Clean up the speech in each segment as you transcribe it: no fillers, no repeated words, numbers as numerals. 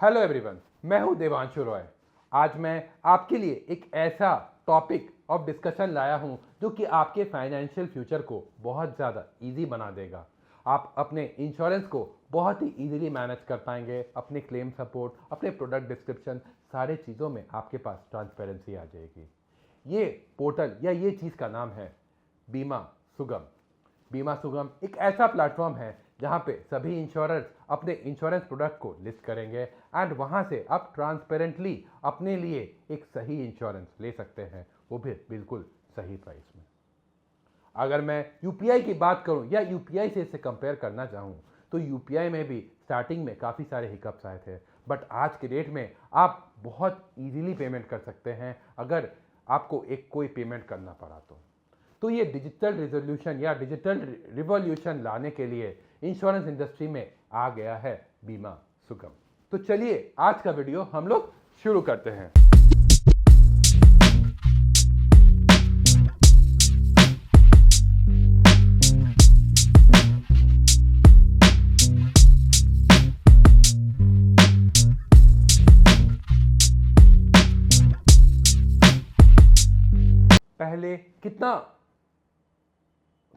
Hello everyone, मैं हूं देवांशु रॉय। आज मैं आपके लिए एक ऐसा टॉपिक ऑफ डिस्कशन लाया हूं जो कि आपके फाइनेंशियल फ्यूचर को बहुत ज़्यादा इजी बना देगा। आप अपने इंश्योरेंस को बहुत ही इजीली मैनेज कर पाएंगे। अपने क्लेम सपोर्ट, अपने प्रोडक्ट डिस्क्रिप्शन, सारे चीज़ों में आपके पास ट्रांसपेरेंसी आ जाएगी। ये पोर्टल या ये चीज़ का नाम है बीमा सुगम। बीमा सुगम एक ऐसा प्लेटफॉर्म है जहां पे सभी इंश्योरर्स अपने इंश्योरेंस प्रोडक्ट को लिस्ट करेंगे एंड वहां से आप ट्रांसपेरेंटली अपने लिए एक सही इंश्योरेंस ले सकते हैं, वो भी बिल्कुल सही प्राइस में। अगर मैं यूपीआई की बात करूं या यूपीआई से इसे कंपेयर करना चाहूं तो यूपीआई में भी स्टार्टिंग में काफ़ी सारे हिकअप्स आए थे, बट आज के डेट में आप बहुत इजीली पेमेंट कर सकते हैं अगर आपको एक कोई पेमेंट करना पड़ा तो ये डिजिटल रिजोल्यूशन या डिजिटल रिवॉल्यूशन लाने के लिए इंश्योरेंस इंडस्ट्री में आ गया है बीमा सुगम। तो चलिए आज का वीडियो हम लोग शुरू करते हैं। पहले कितना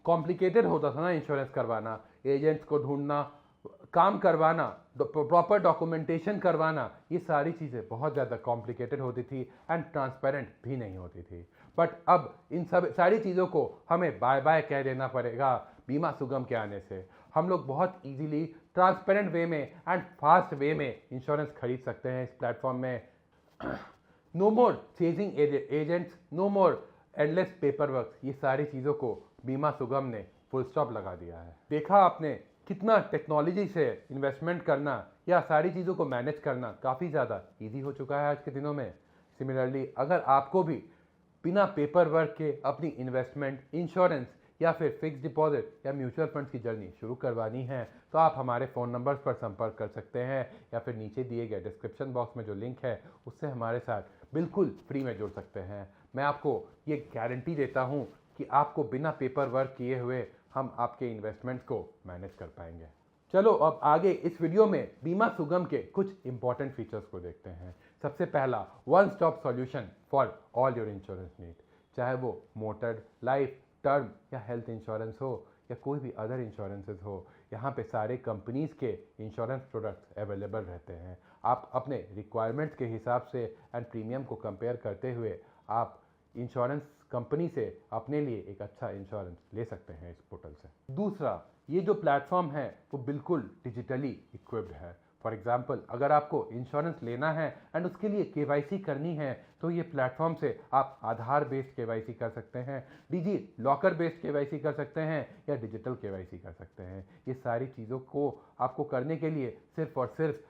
कॉम्प्लिकेटेड होता था ना इंश्योरेंस करवाना, एजेंट्स को ढूंढना, काम करवाना, प्रॉपर डॉक्यूमेंटेशन करवाना, ये सारी चीज़ें बहुत ज़्यादा कॉम्प्लिकेटेड होती थी एंड ट्रांसपेरेंट भी नहीं होती थी। बट अब इन सब सारी चीज़ों को हमें बाय बाय कह देना पड़ेगा बीमा सुगम के आने से। हम लोग बहुत इजीली ट्रांसपेरेंट वे में एंड फास्ट वे में इंश्योरेंस खरीद सकते हैं इस प्लेटफॉर्म में। नो मोर चेजिंग एजेंट्स, नो मोर एंडलेस पेपर वर्क, ये सारी चीज़ों को बीमा सुगम ने फुल स्टॉप लगा दिया है। देखा आपने कितना टेक्नोलॉजी से इन्वेस्टमेंट करना या सारी चीज़ों को मैनेज करना काफ़ी ज़्यादा इजी हो चुका है आज के दिनों में। सिमिलरली अगर आपको भी बिना पेपर वर्क के अपनी इन्वेस्टमेंट, इंश्योरेंस या फिर फिक्स डिपॉजिट या म्यूचुअल फंड्स की जर्नी शुरू करवानी है तो आप हमारे फ़ोन नंबर्स पर संपर्क कर सकते हैं या फिर नीचे दिए गए डिस्क्रिप्शन बॉक्स में जो लिंक है उससे हमारे साथ बिल्कुल फ्री में जुड़ सकते हैं। मैं आपको ये गारंटी देता हूँ कि आपको बिना पेपर वर्क किए हुए हम आपके इन्वेस्टमेंट को मैनेज कर पाएंगे। चलो अब आगे इस वीडियो में बीमा सुगम के कुछ इंपॉर्टेंट फीचर्स को देखते हैं। सबसे पहला, one stop solution for all your insurance need. चाहे वो मोटर, लाइफ, टर्म या हेल्थ इंश्योरेंस हो या कोई भी अदर इंश्योरेंसेज हो, यहाँ पे सारे कंपनीज के इंश्योरेंस प्रोडक्ट्स अवेलेबल रहते हैं। आप अपने रिक्वायरमेंट्स के हिसाब से एंड प्रीमियम को कंपेयर करते हुए आप इंश्योरेंस कंपनी से अपने लिए एक अच्छा इंश्योरेंस ले सकते हैं इस पोर्टल से। दूसरा, ये जो प्लेटफॉर्म है वो बिल्कुल डिजिटली इक्विप्ड है। फॉर एग्जांपल अगर आपको इंश्योरेंस लेना है एंड उसके लिए केवाईसी करनी है तो ये प्लेटफॉर्म से आप आधार बेस्ड केवाईसी कर सकते हैं, डिजी लॉकर बेस्ड केवाईसी कर सकते हैं या डिजिटल केवाईसी कर सकते हैं। ये सारी चीज़ों को आपको करने के लिए सिर्फ और सिर्फ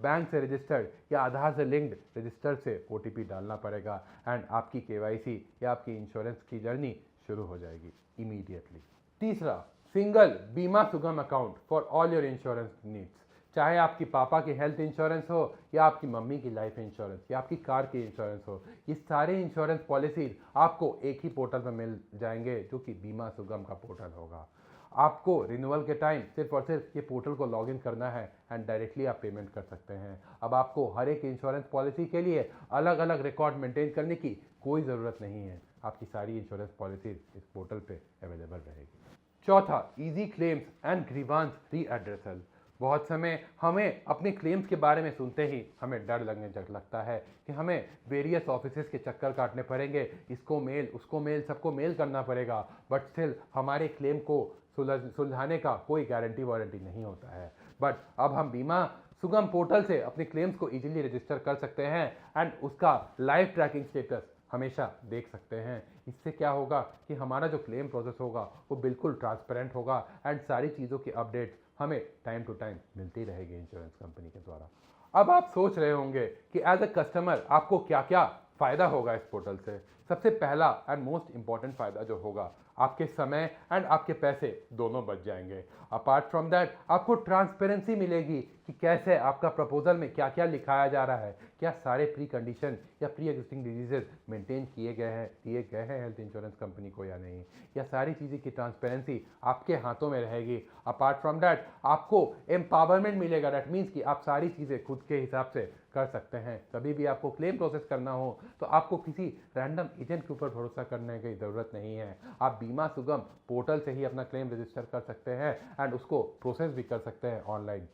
बैंक से रजिस्टर्ड या आधार से लिंक्ड रजिस्टर से ओटीपी डालना पड़ेगा एंड आपकी केवाईसी या आपकी इंश्योरेंस की जर्नी शुरू हो जाएगी इमीडिएटली। तीसरा, सिंगल बीमा सुगम account for all your insurance needs. चाहे आपकी पापा की हेल्थ इंश्योरेंस हो या आपकी मम्मी की लाइफ इंश्योरेंस या आपकी कार की इंश्योरेंस हो, ये सारे इंश्योरेंस पॉलिसीज आपको एक ही पोर्टल पर मिल जाएंगे जो कि बीमा सुगम का पोर्टल होगा। आपको रिन्यूअल के टाइम सिर्फ और सिर्फ ये पोर्टल को लॉगिन करना है एंड डायरेक्टली आप पेमेंट कर सकते हैं। अब आपको हर एक इंश्योरेंस पॉलिसी के लिए अलग अलग रिकॉर्ड मेंटेन करने की कोई ज़रूरत नहीं है। आपकी सारी इंश्योरेंस पॉलिसीज इस पोर्टल पे अवेलेबल रहेगी। चौथा, इजी क्लेम्स एंड ग्रीवांस रीएड्रेसल। बहुत समय हमें अपने क्लेम्स के बारे में सुनते ही हमें डर लगने लगता है कि हमें वेरियस ऑफिसेस के चक्कर काटने पड़ेंगे, इसको मेल, उसको मेल, सबको मेल करना पड़ेगा, बट स्टिल हमारे क्लेम को सुलझाने का कोई गारंटी वारंटी नहीं होता है। बट अब हम बीमा सुगम पोर्टल से अपने क्लेम्स को इजीली रजिस्टर कर सकते हैं एंड उसका लाइव ट्रैकिंग स्टेटस हमेशा देख सकते हैं। इससे क्या होगा कि हमारा जो क्लेम प्रोसेस होगा वो बिल्कुल ट्रांसपेरेंट होगा एंड सारी चीज़ों की अपडेट्स हमें टाइम टू टाइम मिलती रहेगी इंश्योरेंस कंपनी के द्वारा। अब आप सोच रहे होंगे कि एज अ कस्टमर आपको क्या क्या फ़ायदा होगा इस पोर्टल से। सबसे पहला एंड मोस्ट इंपॉर्टेंट फ़ायदा जो होगा, आपके समय एंड आपके पैसे दोनों बच जाएंगे। अपार्ट फ्रॉम दैट आपको ट्रांसपेरेंसी मिलेगी कि कैसे आपका प्रपोजल में क्या क्या लिखाया जा रहा है, क्या सारे प्री कंडीशन या प्री एग्जिस्टिंग डिजीजेज मेंटेन दिए गए हैं हेल्थ इंश्योरेंस कंपनी को या नहीं। यह सारी चीज़ें की ट्रांसपेरेंसी आपके हाथों में रहेगी। अपार्ट फ्रॉम दैट आपको एम्पावरमेंट मिलेगा, दैट मीन्स कि आप सारी चीज़ें खुद के हिसाब से कर सकते हैं। कभी भी आपको क्लेम प्रोसेस करना हो तो आपको किसी रैंडम एजेंट के ऊपर भरोसा करने की ज़रूरत नहीं है। आप बीमा सुगम पोर्टल से ही अपना क्लेम रजिस्टर कर सकते हैं एंड उसको प्रोसेस भी कर सकते हैं ऑनलाइन।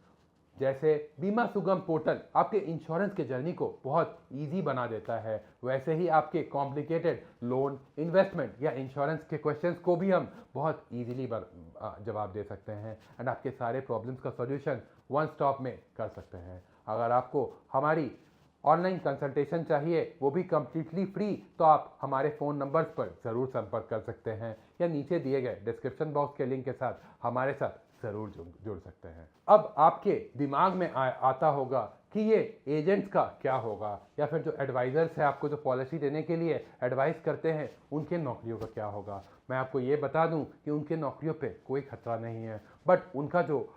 जैसे बीमा सुगम पोर्टल आपके इंश्योरेंस के जर्नी को बहुत इजी बना देता है, वैसे ही आपके कॉम्प्लिकेटेड लोन, इन्वेस्टमेंट या इंश्योरेंस के क्वेश्चंस को भी हम बहुत इजीली जवाब दे सकते हैं एंड आपके सारे प्रॉब्लम्स का सॉल्यूशन वन स्टॉप में कर सकते हैं। अगर आपको हमारी ऑनलाइन कंसल्टेशन चाहिए, वो भी कम्प्लीटली फ्री, तो आप हमारे फ़ोन नंबर्स पर ज़रूर संपर्क कर सकते हैं या नीचे दिए गए डिस्क्रिप्शन बॉक्स के लिंक के साथ हमारे साथ ज़रूर जुड़ सकते हैं। अब आपके दिमाग में आता होगा कि ये एजेंट्स का क्या होगा, या फिर जो एडवाइज़र्स हैं आपको जो पॉलिसी देने के लिए एडवाइस करते हैं उनके नौकरियों का क्या होगा। मैं आपको ये बता दूं कि उनके नौकरियों पे कोई खतरा नहीं है, बट उनका जो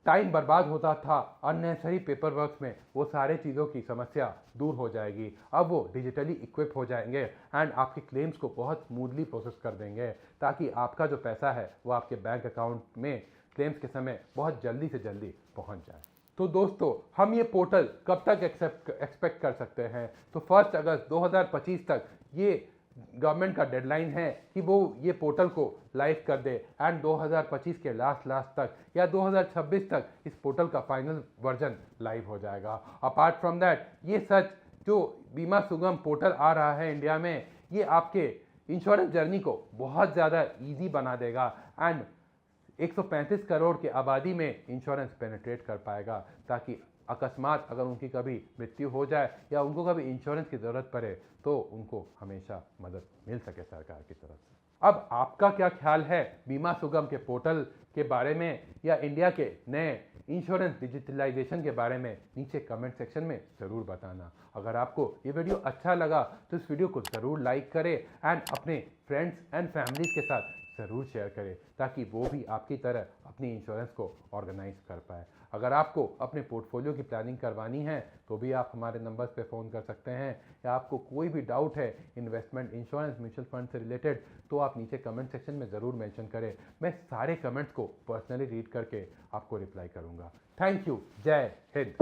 टाइम बर्बाद होता था अननेसेसरी पेपर वर्क में, वो सारे चीज़ों की समस्या दूर हो जाएगी। अब वो डिजिटली इक्विप हो जाएंगे एंड आपके क्लेम्स को बहुत स्मूथली प्रोसेस कर देंगे, ताकि आपका जो पैसा है वो आपके बैंक अकाउंट में क्लेम्स के समय बहुत जल्दी से जल्दी पहुंच जाए। तो दोस्तों, हम ये पोर्टल कब तक एक्सपेक्ट कर सकते हैं? तो 1 अगस्त 2025 तक ये गवर्नमेंट का डेडलाइन है कि वो ये पोर्टल को लाइव कर दे एंड 2025 के लास्ट तक या 2026 तक इस पोर्टल का फाइनल वर्जन लाइव हो जाएगा। अपार्ट फ्रॉम दैट ये सच जो बीमा सुगम पोर्टल आ रहा है इंडिया में, ये आपके इंश्योरेंस जर्नी को बहुत ज़्यादा ईजी बना देगा एंड 135 करोड़ की आबादी में इंश्योरेंस पेनिट्रेट कर पाएगा, ताकि अकस्मात अगर उनकी कभी मृत्यु हो जाए या उनको कभी इंश्योरेंस की ज़रूरत पड़े तो उनको हमेशा मदद मिल सके सरकार की तरफ से। अब आपका क्या ख्याल है बीमा सुगम के पोर्टल के बारे में या इंडिया के नए इंश्योरेंस डिजिटलाइजेशन के बारे में? नीचे कमेंट सेक्शन में ज़रूर बताना। अगर आपको ये वीडियो अच्छा लगा तो इस वीडियो को ज़रूर लाइक करें एंड अपने फ्रेंड्स एंड फैमिलीज़ के साथ ज़रूर शेयर करें, ताकि वो भी आपकी तरह अपनी इंश्योरेंस को ऑर्गेनाइज कर पाए। अगर आपको अपने पोर्टफोलियो की प्लानिंग करवानी है तो भी आप हमारे नंबर्स पे फ़ोन कर सकते हैं, या आपको कोई भी डाउट है इन्वेस्टमेंट, इंश्योरेंस, म्यूचुअल फंड से रिलेटेड, तो आप नीचे कमेंट सेक्शन में ज़रूर मेंशन करें। मैं सारे कमेंट्स को पर्सनली रीड करके आपको रिप्लाई करूँगा। Thank you. जय हिंद।